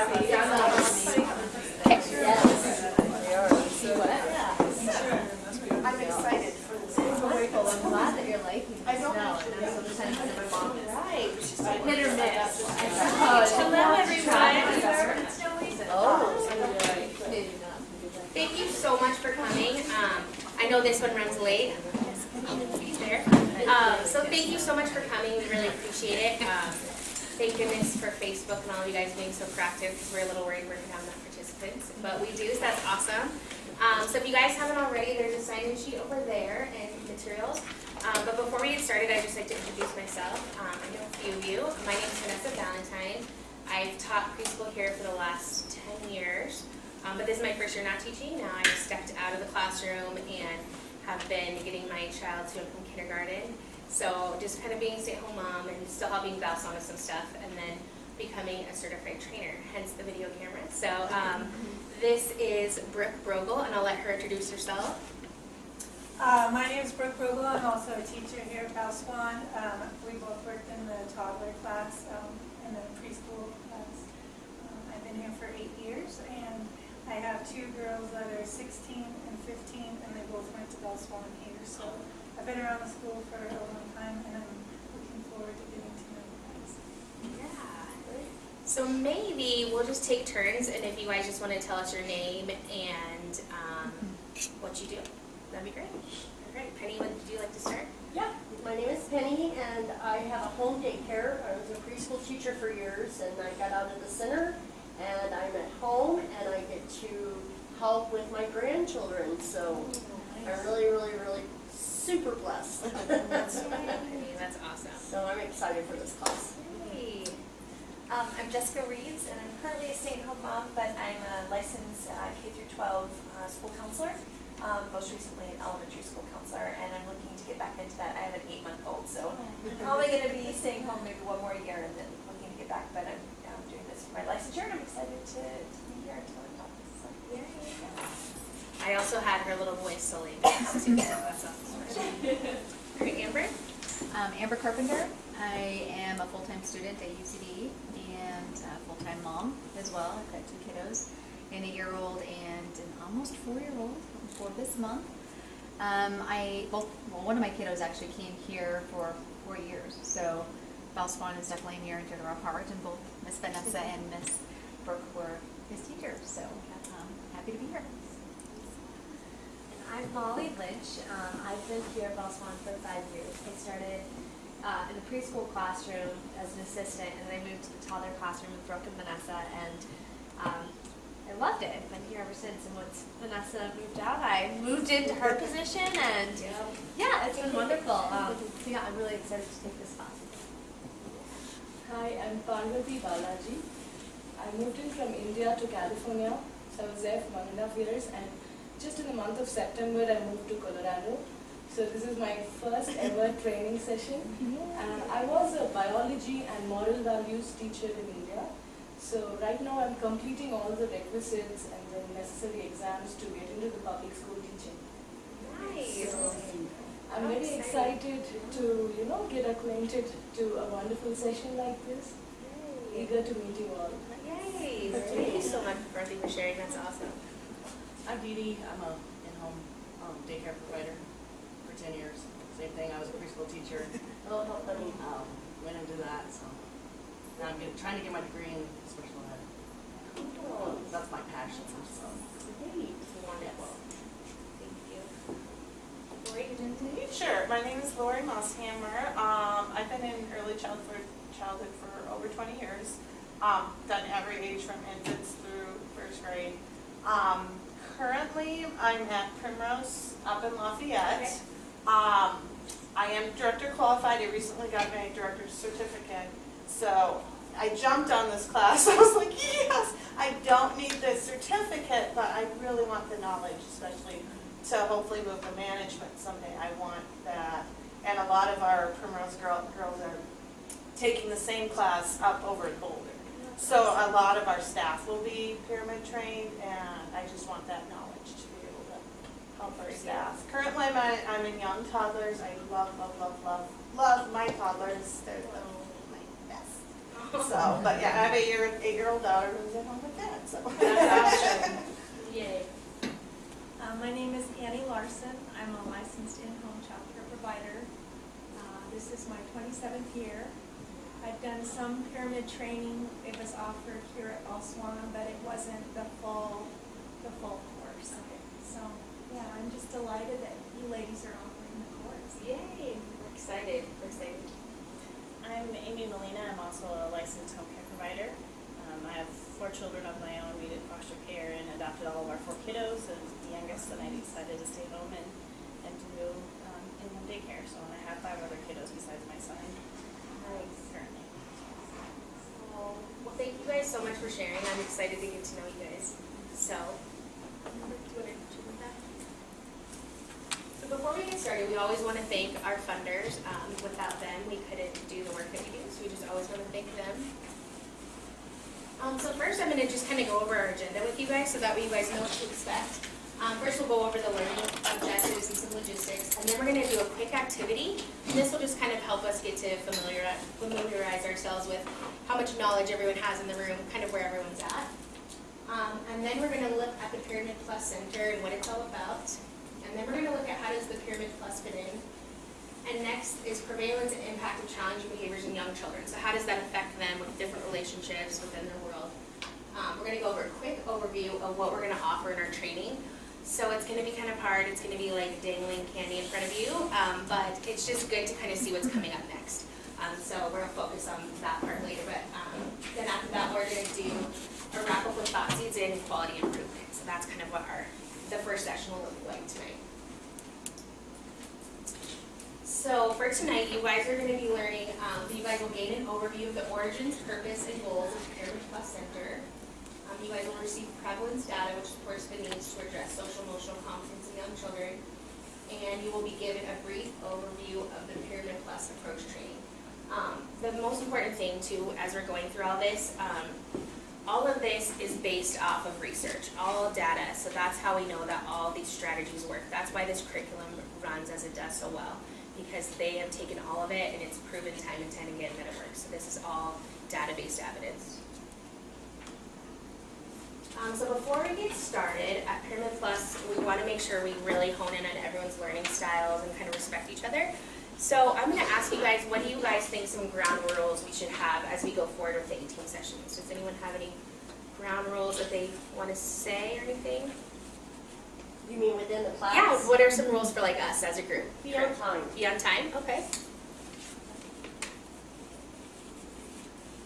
I'm excited for this. Wonderful. I'm glad that you're liking the snow. And I'm so excited for my mom. Right. Hit or miss. Hello, everyone. Oh. Thank you so much for coming. I know this one runs late. He's there. So thank you so much for coming. We really appreciate it. Thank goodness for Facebook and all of you guys being so proactive because we're a little worried we're going to have enough participants. But we do, so that's awesome. So if you guys haven't already, there's a sign-in sheet over there and materials. But before we get started, I'd just like to introduce myself. I know a few of you. My name is Vanessa Valentine. I've taught preschool here for the last 10 years. But this is my first year not teaching. Now I stepped out of the classroom and have been getting my child to and from kindergarten. So just kind of being a stay-at-home mom and still helping Valsong with some stuff and then becoming a certified trainer, hence the video camera. So this is Brooke Brogel, and I'll let her introduce herself. My name is Brooke Brogel. I'm also a teacher here at Valsong. We both worked in the toddler class and the preschool class. I've been here for 8 years, and I have 2 girls that are 16 and 15, and they both went to Valsong here. So I've been around the school for a long time, and I'm looking forward to getting to know you guys. Yeah. So maybe we'll just take turns, and if you guys just want to tell us your name and what you do, that'd be great. All right, Penny, would you like to start? Yeah, my name is Penny, and I have a home daycare. I was a preschool teacher for years, and I got out of the center, and I'm at home, and I get to help with my grandchildren. So I'm really, really, really super blessed. That's Penny. That's awesome. So I'm excited for this class. Hey. I'm Jessica Reeves, and I'm currently a stay-at-home mom, but I'm a licensed K-12 school counselor, most recently an elementary school counselor, and I'm looking to get back into that. I have an 8-month-old, so I'm probably going to be staying home maybe one more year and then looking to get back, but I'm doing this for my licensure, and I'm excited to be here until I'm done. So, I also had her little voice solely too, so that's awesome. All right, Amber? Amber Carpenter. I am a full-time student at UCD and a full-time mom as well. I've got 2 kiddos, an 8-year-old and an almost 4-year-old for this month. One of my kiddos actually came here for 4 years, so Valsong is definitely near and dear to our heart, and both Miss Vanessa and Miss Brooke were his teachers, so happy to be here. I'm Molly Lynch. I've been here at Valsong for 5 years. I started in the preschool classroom as an assistant, and then I moved to the toddler classroom with Brooke and Vanessa, and I loved it. I've been here ever since, and once Vanessa moved out, I moved into her position, and yeah, it's been wonderful. So yeah, I'm really excited to take this class. Hi, I'm Parvati Balaji. I moved in from India to California, so I was there for 1.5 years, and just in the month of September, I moved to Colorado. So this is my first ever training session. I was a biology and moral values teacher in India. So right now I'm completing all the requisites and the necessary exams to get into the public school teaching. Nice. So I'm very excited to, get acquainted to a wonderful session like this. Eager to meet you all. Yay. Thank you so much, Dorothy, for sharing. That's awesome. I'm Dee Dee. I'm a in-home daycare provider for 10 years. Same thing. I was a preschool teacher. Went into that. So now I'm trying to get my degree in special ed. That's my passion. So Great. Wonderful. Thank you. Lori, you didn't do it? Sure. My name is Lori Mosshammer. I've been in early childhood for over 20 years. Done every age from infants through first grade. Currently, I'm at Primrose up in Lafayette. Okay. I am director qualified. I recently got my director's certificate. So I jumped on this class. I was like, yes, I don't need this certificate, but I really want the knowledge, especially to hopefully move to management someday. I want that. And a lot of our Primrose girls are taking the same class up over at Boulder. So a lot of our staff will be pyramid trained, and I just want that knowledge to be able to help our staff. Currently, I'm in young toddlers. I love my toddlers. They're my best. So, but yeah, I have an 8-year-old daughter who's at home with dad, so. That's awesome. Yay. My name is Annie Larson. I'm a licensed in-home child care provider. This is my 27th year. I've done some pyramid training. It was offered here at Boswan, but it wasn't the full course. So, yeah, I'm just delighted that you ladies are offering the course. Yay. We're excited. We're excited. I'm Amy Molina. I'm also a licensed home care provider. I have 4 children of my own. We did foster care and adopted all of our 4 kiddos, and the youngest, and I decided to stay home and do in-home daycare. So I have 5 other kiddos besides my son. Nice. Currently. Well, thank you guys so much for sharing. I'm excited to get to know you guys. So, do you want to continue with that? So before we get started, we always want to thank our funders. Without them, we couldn't do the work that we do, so we just always want to thank them. So first, I'm going to just kind of go over our agenda with you guys so that way you guys know what to expect. First, we'll go over the learning objectives and some logistics, and then we're going to do a quick activity. And this will just kind of help us get to familiarize ourselves with how much knowledge everyone has in the room, kind of where everyone's at. And then we're going to look at the Pyramid Plus Center and what it's all about. And then we're going to look at how does the Pyramid Plus fit in. And next is prevalence and impact of challenging behaviors in young children. So how does that affect them with different relationships within their world? We're going to go over a quick overview of what we're going to offer in our training. So it's going to be kind of hard. It's going to be like dangling candy in front of you, but it's just good to kind of see what's coming up next. So we're going to focus on that part later. But then after that, we're going to do a wrap up with thought seeds and quality improvement. So that's kind of what the first session will look like tonight. So for tonight, you guys are going to be learning, you guys will gain an overview of the origins, purpose, and goals of the Pyramid Plus Center. You guys will receive prevalence data, which supports the needs to address social emotional competence in young children. And you will be given a brief overview of the Pyramid Plus approach training. The most important thing, too, as we're going through all this, all of this is based off of research, all data. So that's how we know that all these strategies work. That's why this curriculum runs as it does so well, because they have taken all of it and it's proven time and time again that it works. So this is all data-based evidence. So before we get started, at Pyramid Plus, we want to make sure we really hone in on everyone's learning styles and kind of respect each other. So I'm going to ask you guys, what do you guys think some ground rules we should have as we go forward with the 18 sessions? Does anyone have any ground rules that they want to say or anything? You mean within the class? Yeah, what are some rules for like us as a group? Be on time. Be on time, okay.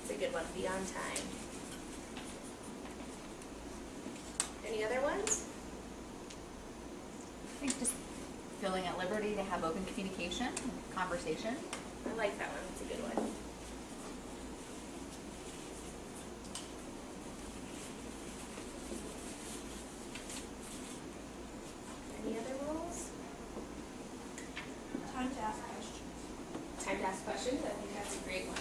It's a good one, be on time. Any other ones? I think just feeling at liberty to have open communication, conversation. I like that one, it's a good one. Any other rules? Time to ask questions. Time to ask questions, I think that's a great one.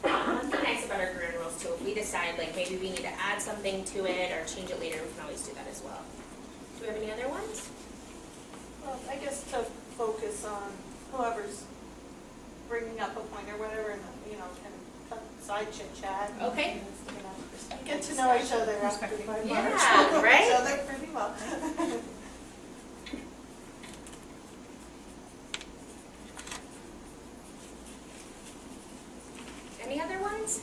One thing nice about our ground rules too, if we decide like maybe we need to add something to it or change it later, we can always do that as well. Do we have any other ones? Well, I guess to focus on whoever's bringing up a point or whatever, and kind of cut side chit chat. Okay. Get to know each other after 5 months. Yeah, right? Each other pretty well. Any other ones?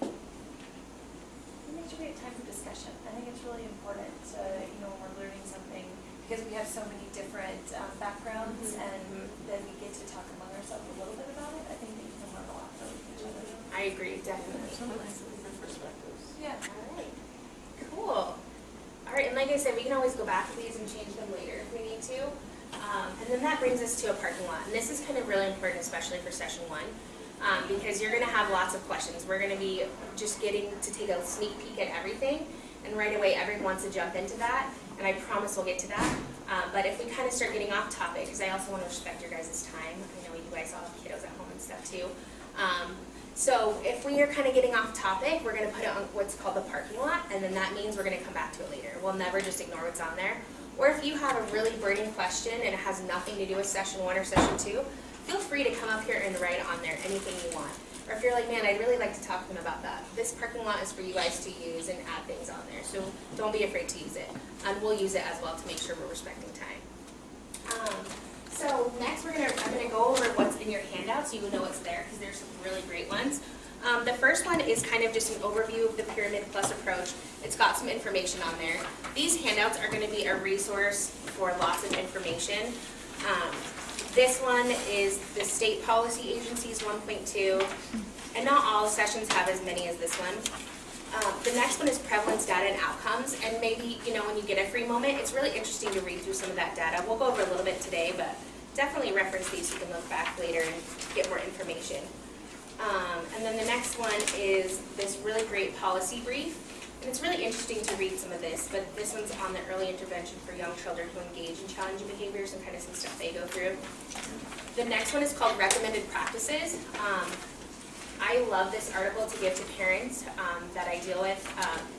Make sure we have time for discussion. I think it's really important to, when we're learning something, because we have so many different backgrounds, and then we get to talk among ourselves a little bit about it. I think we can learn a lot from each other. I agree, definitely. Different perspectives. Yeah. All right, cool. All right, and like I said, we can always go back to these and change them later if we need to. And then that brings us to a parking lot. And this is kind of really important, especially for session 1. Because you're going to have lots of questions. We're going to be just getting to take a sneak peek at everything, and right away everyone wants to jump into that, and I promise we'll get to that. But if we kind of start getting off topic, because I also want to respect your guys' time. I know you guys all have kiddos at home and stuff too. So if we are kind of getting off topic, we're going to put it on what's called the parking lot, and then that means we're going to come back to it later. We'll never just ignore what's on there. or if you have a really burning question and it has nothing to do with session 1 or session 2, feel free to come up here and write on there anything you want. Or if you're like, man, I'd really like to talk to them about that. This parking lot is for you guys to use and add things on there. So don't be afraid to use it. And we'll use it as well to make sure we're respecting time. So next I'm gonna go over what's in your handout so you know what's there, because there's some really great ones. The first one is kind of just an overview of the Pyramid Plus approach. It's got some information on there. These handouts are going to be a resource for lots of information. This one is the State Policy Agencies 1.2, and not all sessions have as many as this one. The next one is Prevalence Data and Outcomes, and maybe, when you get a free moment, it's really interesting to read through some of that data. We'll go over a little bit today, but definitely reference these so you can look back later and get more information. And then the next one is this really great policy brief. And it's really interesting to read some of this, but this one's on the early intervention for young children who engage in challenging behaviors and kind of some stuff they go through. The next one is called Recommended Practices. I love this article to give to parents that I deal with.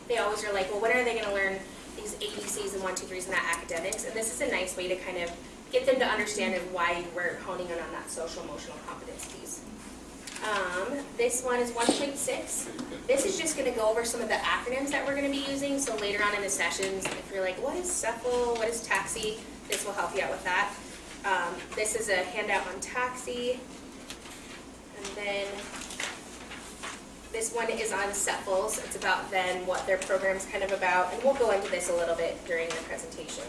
They always are like, well, when are they going to learn these ABCs and 1, 2, 3s and that academics? And this is a nice way to kind of get them to understand why we're honing in on that social emotional competencies. This one is 1.6. This is just going to go over some of the acronyms that we're going to be using. So later on in the sessions, if you're like, what is CEPHL, what is TAXI, this will help you out with that. This is a handout on TAXI. And then this one is on CEPHLs. It's about then what their program's kind of about. And we'll go into this a little bit during the presentation.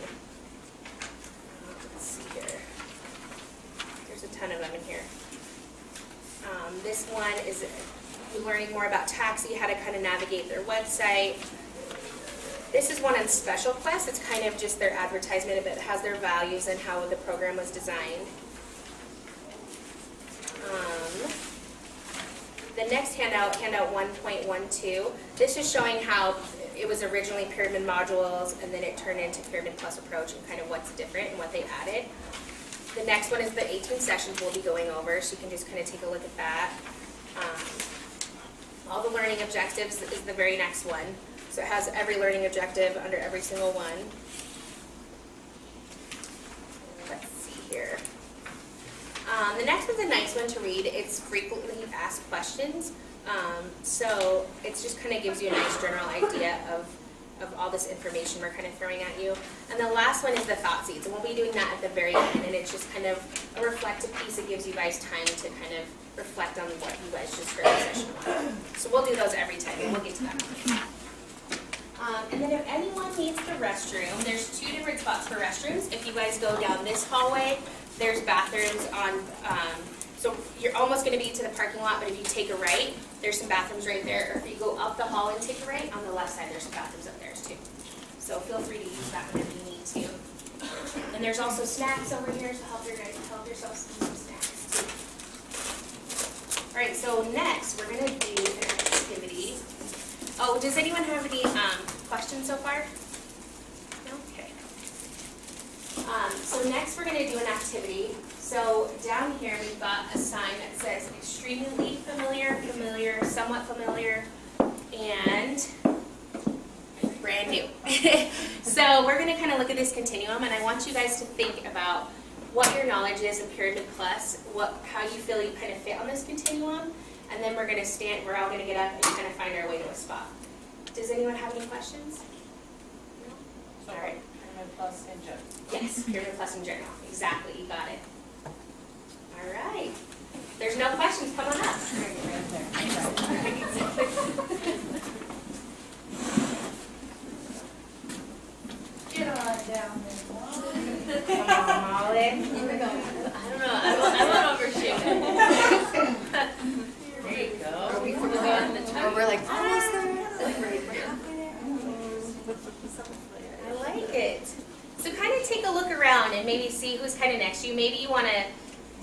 Let's see here. There's a ton of them in here. This one is learning more about TAXI, how to kind of navigate their website. This is one on Special Quest. It's kind of just their advertisement of it. It has their values and how the program was designed. The next handout 1.12, this is showing how it was originally Pyramid Modules and then it turned into Pyramid Plus approach and kind of what's different and what they added. The next one is the 18 sessions we'll be going over, so you can just kind of take a look at that. All the learning objectives is the very next one. So it has every learning objective under every single one. Let's see here. The next one's a nice one to read. It's frequently asked questions. So it just kind of gives you a nice general idea of all this information we're kind of throwing at you. And the last one is the thought seeds, and we'll be doing that at the very end, and it's just kind of a reflective piece that gives you guys time to kind of reflect on what you guys just heard in session 1. So we'll do those every time, and we'll get to that. And then if anyone needs the restroom, there's 2 different spots for restrooms. If you guys go down this hallway, there's bathrooms on, so you're almost going to be to the parking lot, but if you take a right, there's some bathrooms right there. Or if you go up the hall and take a right, on the left side there's some bathrooms up there too. So feel free to use that whenever you need to. And there's also snacks over here, so help yourselves eat some snacks too. All right, so next we're going to do an activity. Oh, does anyone have any questions so far? No? Okay. So next we're going to do an activity. So down here we've got a sign that says extremely familiar, familiar, somewhat familiar, and brand new. So we're going to kind of look at this continuum, and I want you guys to think about what your knowledge is in Pyramid Plus, how you feel you kind of fit on this continuum, and then we're going to stand, we're all going to get up and kind of find our way to a spot. Does anyone have any questions? No? So, all right. Pyramid Plus in general. Yes, Pyramid Plus in general. Exactly, you got it. All right. There's no questions, come on up. Get on down there. Come on, Molly. I don't know, I won't overshoot. There you go. Are we on the time? We're like, almost there. I like it. So kind of take a look around and maybe see who's kind of next to you. Maybe you want to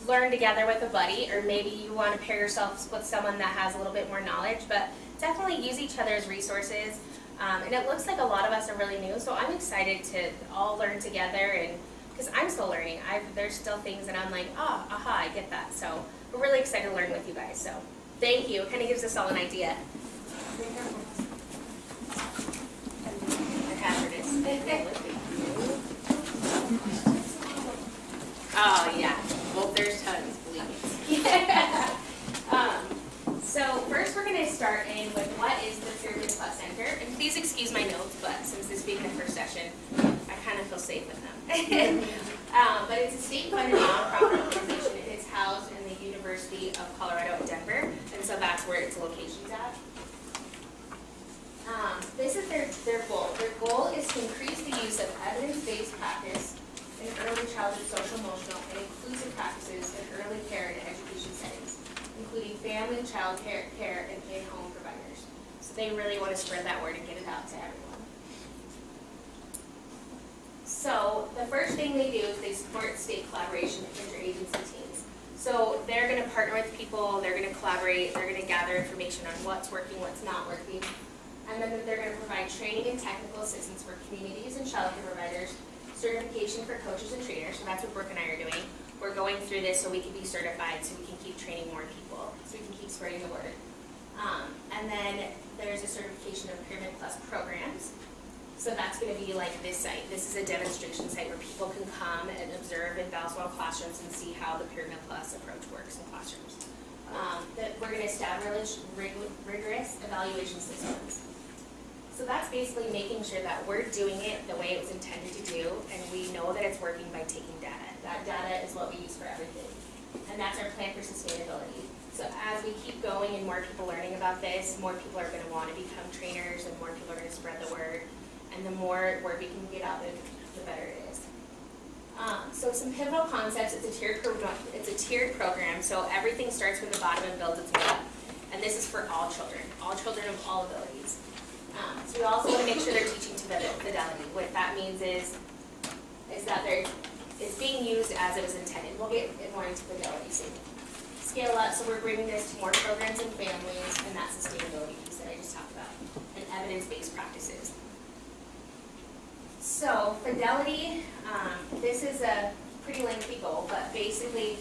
learn together with a buddy, or maybe you want to pair yourself with someone that has a little bit more knowledge, but definitely use each other's resources. And it looks like a lot of us are really new, so I'm excited to all learn together, and because I'm still learning. There's still things that I'm like, aha, I get that. So we're really excited to learn with you guys. So thank you. It kind of gives us all an idea. They're hazardous. Oh, yeah. Well, there's tons, believe me. So first we're going to start in with what is the Pyramid Plus Center. And please excuse my notes, but since this being the first session, I kind of feel safe with them. But it's a state-funded nonprofit organization. It is housed in the University of Colorado in Denver, and so that's where its location's at. This is their goal. Their goal is to increase the use of evidence-based practice in early childhood social, emotional, and inclusive practices in early care and education settings, including family, child care, and in-home providers. So they really want to spread that word and get it out to everyone. So the first thing they do is they support state collaboration with interagency teams. So they're going to partner with people, they're going to collaborate, they're going to gather information on what's working, what's not working, and then they're going to provide training and technical assistance for communities and child care providers, certification for coaches and trainers, so that's what Brooke and I are doing. We're going through this so we can be certified, so we can keep training more people, so we can keep spreading the word. And then there's a certification of Pyramid Plus programs. So that's going to be like this site. This is a demonstration site where people can come and observe in Valswell classrooms and see how the Pyramid Plus approach works in classrooms. That we're going to establish rigorous evaluation systems. So that's basically making sure that we're doing it the way it was intended to do, and we know that it's working by taking data. That data is what we use for everything. And that's our plan for sustainability. So as we keep going and more people learning about this, more people are going to want to become trainers, and more people are going to spread the word. And the more word we can get out, the better it is. So some pivotal concepts. It's a tiered program. So everything starts from the bottom and builds its way up. And this is for all children of all abilities. So we also want to make sure they're teaching to fidelity. What that means is that it's being used as it was intended. We'll get more into fidelity soon. Scale up. So we're bringing this to more programs and families, and that sustainability piece that I just talked about, and evidence-based practices. So fidelity, this is a pretty lengthy goal, but basically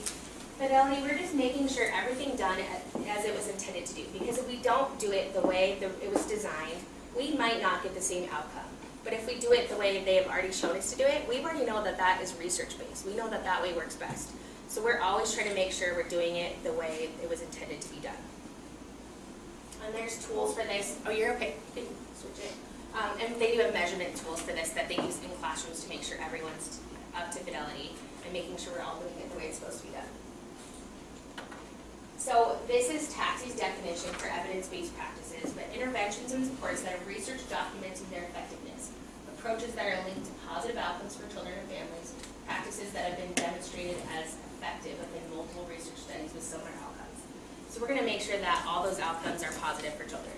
fidelity, we're just making sure everything done as it was intended to do. Because if we don't do it the way it was designed, we might not get the same outcome. But if we do it the way they have already shown us to do it, we already know that that is research-based. We know that that way works best. So we're always trying to make sure we're doing it the way it was intended to be done. And there's tools for this. Oh, you're okay. You can switch it. And they do have measurement tools for this that they use in classrooms to make sure everyone's up to fidelity and making sure we're all doing it the way it's supposed to be done. So this is TAXI's definition for evidence-based practices, but interventions and supports that have research documenting their effectiveness, approaches that are linked to positive outcomes for children and families, practices that have been demonstrated as effective within multiple research studies with similar outcomes. So we're going to make sure that all those outcomes are positive for children.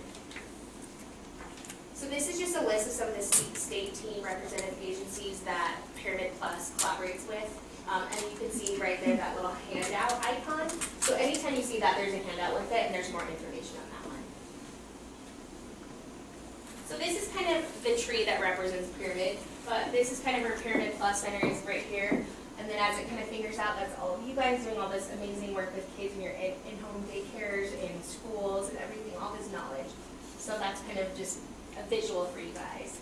So this is just a list of some of the state team representative agencies that Pyramid Plus collaborates with. And you can see right there that little handout icon. So anytime you see that, there's a handout with it, and there's more information on that one. So this is kind of the tree that represents Pyramid, but this is kind of where Pyramid Plus Center is right here. And then as it kind of figures out, that's all of you guys doing all this amazing work with kids in your in-home daycares, in schools, and everything, all this knowledge. So that's kind of just a visual for you guys.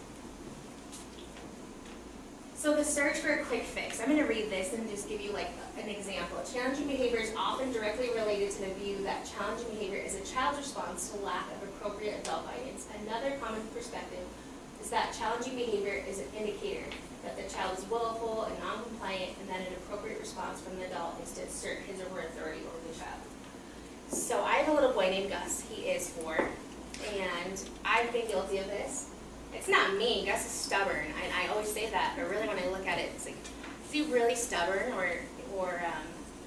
So the search for a quick fix. I'm going to read this and just give you like an example. Challenging behavior is often directly related to the view that challenging behavior is a child's response to lack of appropriate adult guidance. Another common perspective is that challenging behavior is an indicator that the child is willful and non-compliant, and that an appropriate response from the adult is to assert his or her authority over the child. So I have a little boy named Gus. He is 4, and I've been guilty of this. It's not me. Gus is stubborn. I always say that, but really when I look at it, it's like, is he really stubborn, or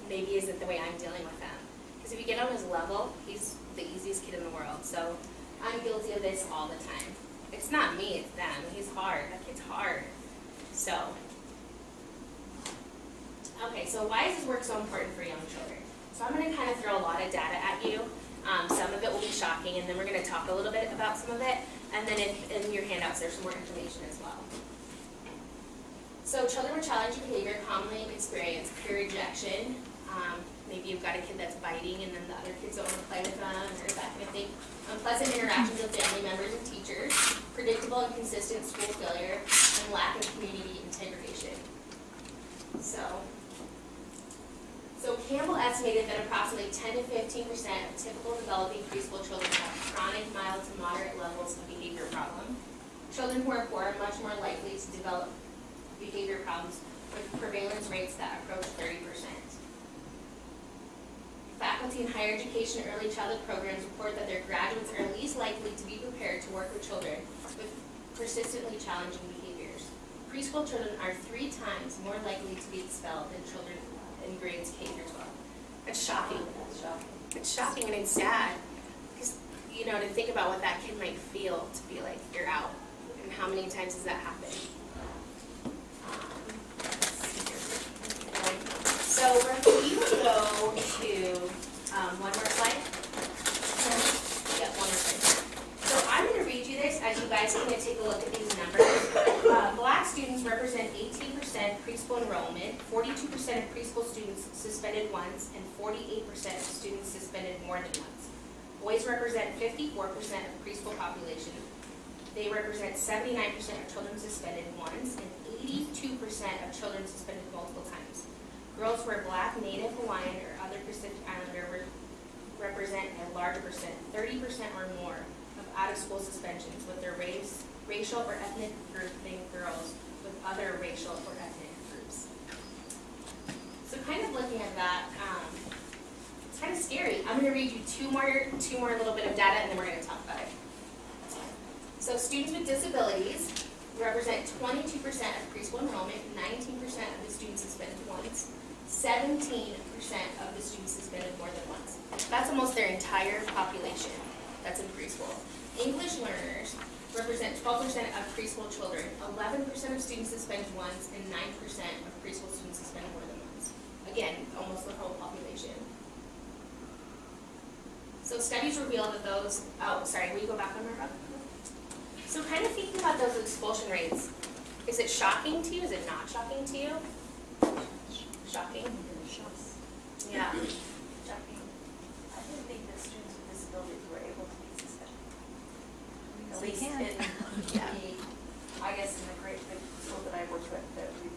maybe is it the way I'm dealing with him? Because if you get on his level, he's the easiest kid in the world. So I'm guilty of this all the time. It's not me, it's them. He's hard. That kid's hard. So, okay, so why is this work so important for young children? So I'm going to kind of throw a lot of data at you. Some of it will be shocking, and then we're going to talk a little bit about some of it. And then in your handouts, there's some more information as well. So children with challenging behavior commonly experience peer rejection. Maybe you've got a kid that's biting, and then the other kids don't want to play with them, or that kind of thing. Unpleasant interactions with family members and teachers, predictable and consistent school failure, and lack of community integration. So Campbell estimated that approximately 10 to 15% of typical developing preschool children have chronic, mild to moderate levels of behavior problem. Children who are poor are much more likely to develop behavior problems with prevalence rates that approach 30%. Faculty in higher education and early childhood programs report that their graduates are least likely to be prepared to work with children with persistently challenging behaviors. Preschool children are 3 times more likely to be expelled than children in grades K through 12. That's shocking. It's shocking and it's sad. Because, you know, to think about what that kid might feel to be like, you're out. And how many times does that happen? So we're going to go to one more slide. Yep, one more slide. So I'm going to read you this as you guys are going to take a look at these numbers. Black students represent 18% preschool enrollment, 42% of preschool students suspended once, and 48% of students suspended more than once. Boys represent 54% of preschool population. They represent 79% of children suspended once, and 82% of children suspended multiple times. Girls who are Black, Native, Hawaiian, or other Pacific Islander represent a larger percent, 30% or more, of out-of-school suspensions with their racial or ethnic group being girls with other racial or ethnic groups. So kind of looking at that, it's kind of scary. I'm going to read you two more little bit of data, and then we're going to talk about it. So students with disabilities represent 22% of preschool enrollment, 19% of the students suspended once, 17% of the students suspended more than once. That's almost their entire population that's in preschool. English learners represent 12% of preschool children, 11% of students suspended once, and 9% of preschool students suspended more than once. Again, almost the whole population. So studies reveal that those, will you go back on Marva? So kind of thinking about those expulsion rates, is it shocking to you? Is it not shocking to you? Shocking? Yeah. Shocking. I didn't think that students with disabilities were able to be suspended. At They least can. in I guess in the school that I worked with, that we,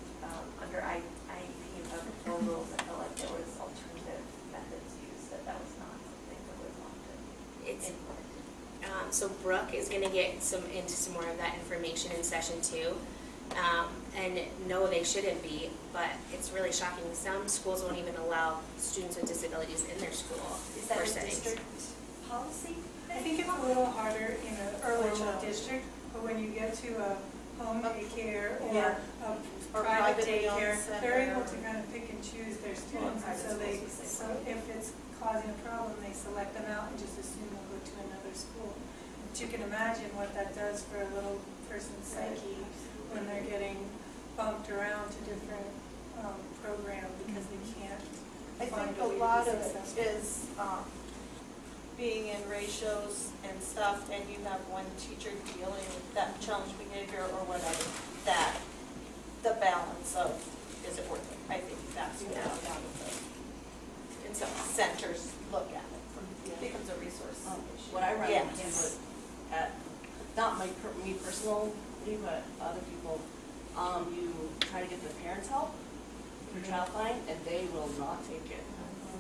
under IEP and other rules, I felt like there was alternative methods used, that was not something that was often implemented. So Brooke is going to get into some more of that information in session 2. And no, they shouldn't be, but it's really shocking. Some schools won't even allow students with disabilities in their school. Is that for a settings. district policy? I think it's a little harder in an early child district, but when you get to a home daycare or Yeah. a Or private privately owned daycare, center. they're able to kind of pick and choose their students, and so if it's causing a problem, they select them out and just assume they'll go to another school. But you can imagine what that does for a little person's psyche when they're getting bumped around to different programs because they can't I find think a a way to lot be of it successful. is being in ratios and stuff, and you have one teacher dealing with that challenge behavior or whatever, that the balance of, is it worth it? I think that's what a lot of the And so, centers look at it. It becomes a resource. What I run Yes. into at, not me personally, but other people, you try to get the parents' help through Child Find, and they will not take it.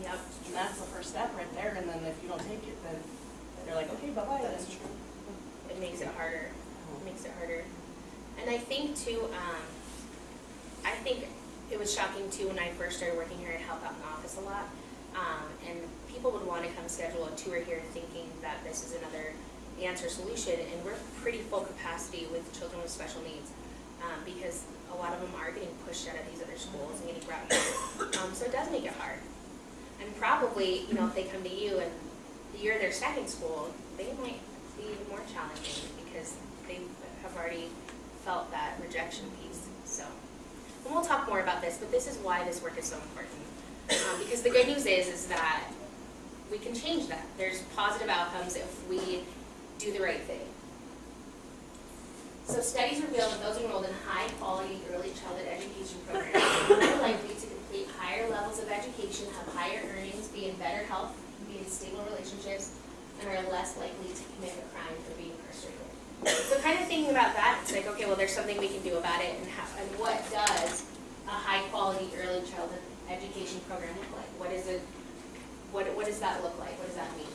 yep. And that's the first step right there, and then if you don't take it, then they're like, okay, bye-bye. That's then. true. It makes it harder. It makes it harder. And I think too, I think it was shocking too when I first started working here. I'd help out in the office a lot. And people would want to come schedule a tour here thinking that this is another answer solution. And we're pretty full capacity with children with special needs because a lot of them are getting pushed out of these other schools and getting brought here. So it does make it hard. And probably, you know, if they come to you and you're their second school, they might be even more challenging because they have already felt that rejection piece. So, and we'll talk more about this, but this is why this work is so important. Because the good news is that we can change that. There's positive outcomes if we do the right thing. So studies reveal that those enrolled in high-quality early childhood education programs are more likely to complete higher levels of education, have higher earnings, be in better health, be in stable relationships, and are less likely to commit a crime or be incarcerated. So kind of thinking about that, it's like, okay, well, there's something we can do about it, and what does high-quality early childhood education program look like? What does that look like? What does that mean?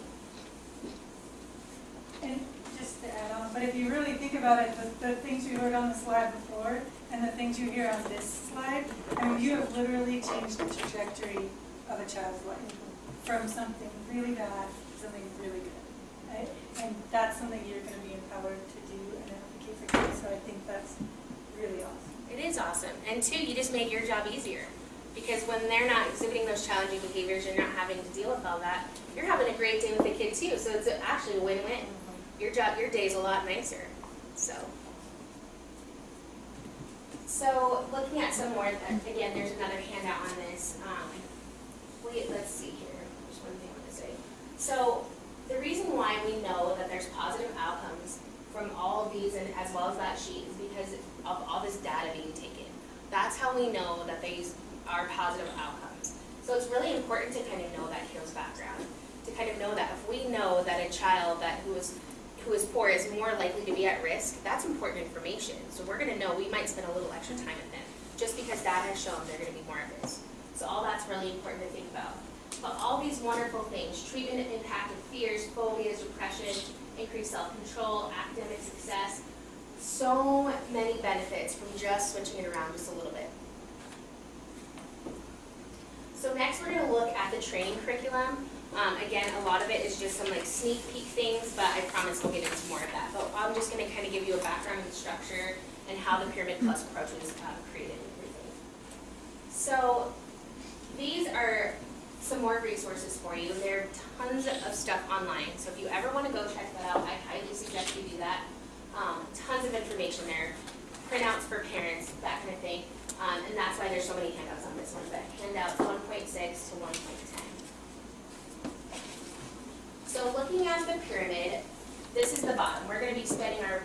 And just to add on, but if you really think about it, the things you heard on the slide before and the things you hear on this slide, I mean, you have literally changed the trajectory of a child's life from something really bad to something really good, right? And that's something you're going to be empowered to do and advocate for kids, so I think that's really awesome. It is awesome. And two, you just made your job easier. Because when they're not exhibiting those challenging behaviors, you're not having to deal with all that, you're having a great day with the kid too. So it's actually a win-win. Your day's a lot nicer. So looking at some more, again, there's another handout on this. Let's see here. There's one thing I want to say. So the reason why we know that there's positive outcomes from all of these, and as well as that sheet, is because of all this data being taken. That's how we know that these are positive outcomes. So it's really important to kind of know that hero's background, to kind of know that if we know that a child who is poor is more likely to be at risk, that's important information. So we're going to know we might spend a little extra time with them, just because data has shown they're going to be more at risk. So all that's really important to think about. But all these wonderful things, treatment impact of fears, phobias, depression, increased self-control, academic success, so many benefits from just switching it around just a little bit. So next we're going to look at the training curriculum. Again, a lot of it is just some like sneak peek things, but I promise we'll get into more of that. But I'm just going to kind of give you a background and structure and how the Pyramid Plus approach was created and everything. So these are some more resources for you. There are tons of stuff online. So if you ever want to go check that out, I highly suggest you do that. Tons of information there, printouts for parents, that kind of thing. And that's why there's so many handouts on this one, but handouts 1.6 to 1.10. So looking at the pyramid, this is the bottom. We're going to be spending our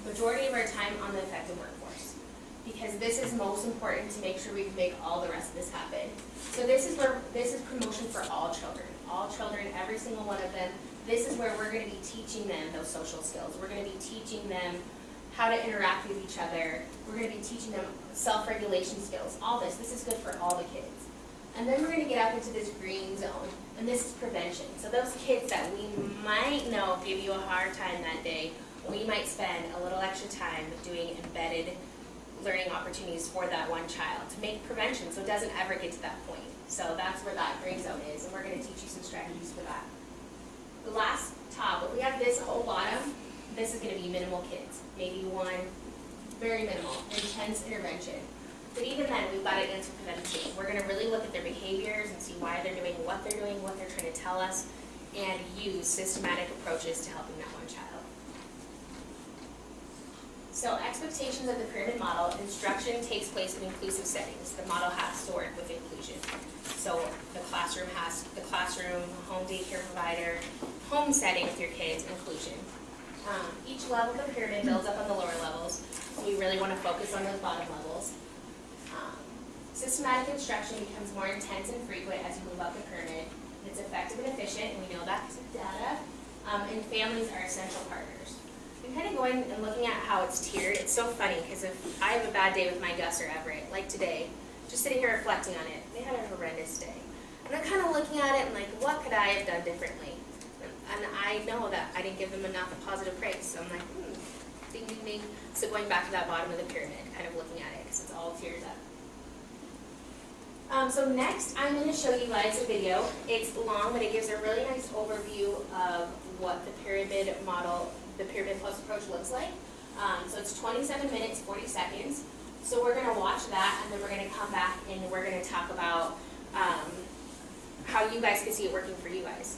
majority of our time on the effective workforce, because this is most important to make sure we can make all the rest of this happen. So this is promotion for all children, every single one of them. This is where we're going to be teaching them those social skills. We're going to be teaching them how to interact with each other. We're going to be teaching them self-regulation skills. All this is good for all the kids. And then we're going to get up into this green zone, and this is prevention. So those kids that we might know give you a hard time that day, we might spend a little extra time doing embedded learning opportunities for that one child to make prevention so it doesn't ever get to that point. So that's where that gray zone is, and we're going to teach you some strategies for that. The last top, we have this whole bottom. This is going to be minimal kids, maybe one, very minimal, intense intervention. But even then, we've got to answer prevention. We're going to really look at their behaviors and see why they're doing, what they're trying to tell us, and use systematic approaches to helping that one child. So expectations of the pyramid model, instruction takes place in inclusive settings. The model has to work with inclusion. So the classroom, home daycare provider, home setting with your kids, inclusion. Each level of the pyramid builds up on the lower levels. We really want to focus on those bottom levels. Systematic instruction becomes more intense and frequent as you move up the pyramid. It's effective and efficient, and we know that because of data. And families are essential partners. I'm kind of going and looking at how it's tiered. It's so funny because if I have a bad day with my Gus or Everett, like today, just sitting here reflecting on it, they had a horrendous day. And I'm kind of looking at it and like, what could I have done differently? And I know that I didn't give them enough positive praise. So I'm like, ding, ding, ding. So going back to that bottom of the pyramid, kind of looking at it because it's all tiered up. So next, I'm going to show you guys a video. It's long, but it gives a really nice overview of what the pyramid model, the Pyramid Plus approach looks like. So it's 27 minutes, 40 seconds. So we're going to watch that, and then we're going to come back and we're going to talk about how you guys can see it working for you guys.